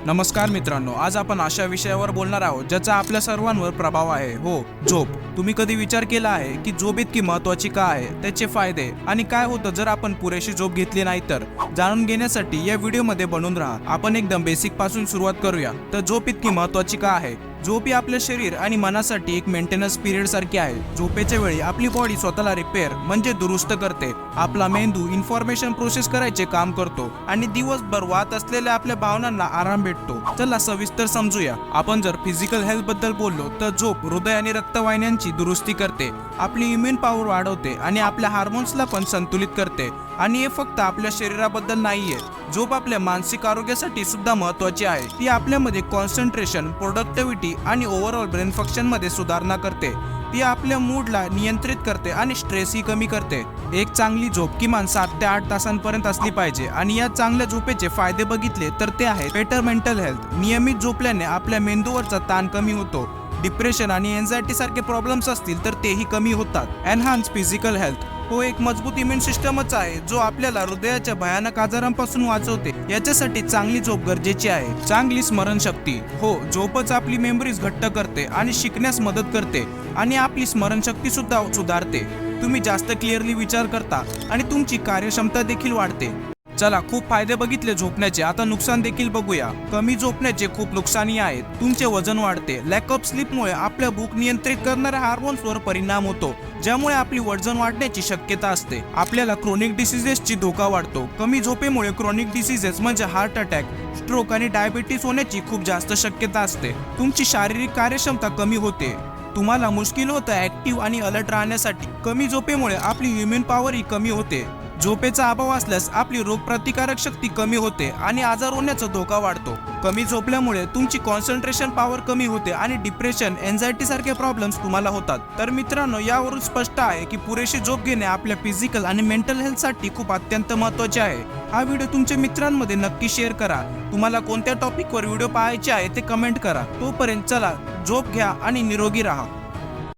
नमस्कार मित्रांनो, आज आपण अशा विषयावर बोलणार आहोत ज्याचा आपल्या सर्वांवर प्रभाव आहे. हो, झोप. तुम्ही कधी विचार केला आहे की झोप इतकी महत्त्वाची का आहे, त्याचे फायदे आणि काय होतं जर आपण पुरेशी झोप घेतली नाही तर? जाणून घेण्यासाठी या व्हिडिओमध्ये बनून राहा. आपण एकदम बेसिक पासून सुरुवात करूया. तर झोप इतकी महत्त्वाची का आहे? झोप ही आपल्या शरीर आणि मनासाठी एक मेंटेनन्स पिरियड सारखी आहे. झोपेच्या वेळी आपली बॉडी स्वतःला रिपेअर म्हणजे दुरुस्त करते. आपला मेंदू इन्फॉर्मेशन प्रोसेस करायचे काम करतो आणि दिवसभर वाहत असलेल्या आपल्या भावनांना आराम भेटतो. चला सविस्तर समजूया. आपण जर फिजिकल हेल्थ बद्दल बोललो तर झोप हृदय आणि रक्तवाहिन्यांची दुरुस्ती करते, आपली इम्युन पॉवर वाढवते आणि आपल्या हार्मोन्सला पण संतुलित करते. आणि हे फक्त आपल्या शरीराबद्दल नाहीये, झोप आपल्या मानसिक आरोग्यासाठी सुद्धा महत्त्वाची आहे. ती आपल्यामध्ये कॉन्सन्ट्रेशन, प्रोडक्टिव्हिटी आणि ओव्हरऑल ब्रेन फंक्शन मध्ये सुधारणा करते. ती आपल्या मूडला नियंत्रित करते आणि स्ट्रेसही कमी करते. एक चांगली झोप किमान 7 ते 8 तासांपर्यंत असली पाहिजे. आणि या चांगल्या झोपेचे फायदे बघितले तर ते आहेत बेटर मेंटल हेल्थ. नियमित झोपल्याने आपल्या मेंदूवरचा ताण कमी होतो. डिप्रेशन आणि एन्झायटी सारखे प्रॉब्लेम्स असतील तर तेही कमी होतात. Enhance physical health. हो, एक मजबूत इम्युन सिस्टमच आहे जो आपल्याला हृदयाच्या भयानक आजारांपासून वाचवते. याच्यासाठी चांगली झोप गरजेची आहे. चांगली स्मरणशक्ती. हो, झोपच आपली मेमरीज घट्ट करते आणि शिकण्यास मदत करते आणि आपली स्मरणशक्ती सुद्धा सुधारते. तुम्ही जास्त क्लिअरली विचार करता आणि तुमची कार्यक्षमता देखील वाढते. चला, खूप फायदे बघितले झोपण्याचे, आता नुकसान देखील बघूया. कमी झोपण्याचे खूप नुकसानही आहेत. तुमचे वजन वाढते. लॅक ऑफ स्लीपमुळे आपल्या भूक नियंत्रित करणाऱ्या हार्मोन्सवर परिणाम होतो, ज्यामुळे आपली वजन वाढण्याची शक्यता असते. आपल्याला क्रोनिक डिसीजेसची धोका वाढतो. कमी झोपेमुळे क्रोनिक डिसीजेस म्हणजे हार्ट अटॅक, स्ट्रोक आणि डायबिटीस होण्याची खूप जास्त शक्यता असते. तुमची शारीरिक कार्यक्षमता कमी होते. तुम्हाला मुश्किल होतं ऍक्टिव्ह आणि अलर्ट राहण्यासाठी. कमी झोपेमुळे आपली इम्युन पॉवरही कमी होते. झोपेचा अभाव असल्यास आपली रोगप्रतिकारक शक्ती कमी होते आणि आजार होण्याचा धोका वाढतो. कमी झोपल्यामुळे तुमची कॉन्सन्ट्रेशन पॉवर कमी होते आणि डिप्रेशन, एन्झायटी सारखे प्रॉब्लेम्स तुम्हाला होतात. तर मित्रांनो, यावरून स्पष्ट आहे की पुरेशी झोप घेणे आपल्या फिजिकल आणि मेंटल हेल्थसाठी खूप अत्यंत महत्त्वाचे आहे. हा व्हिडिओ तुमच्या मित्रांमध्ये नक्की शेअर करा. तुम्हाला कोणत्या टॉपिकवर व्हिडिओ पाहायचे आहे ते कमेंट करा. तोपर्यंत चला, झोप घ्या आणि निरोगी राहा.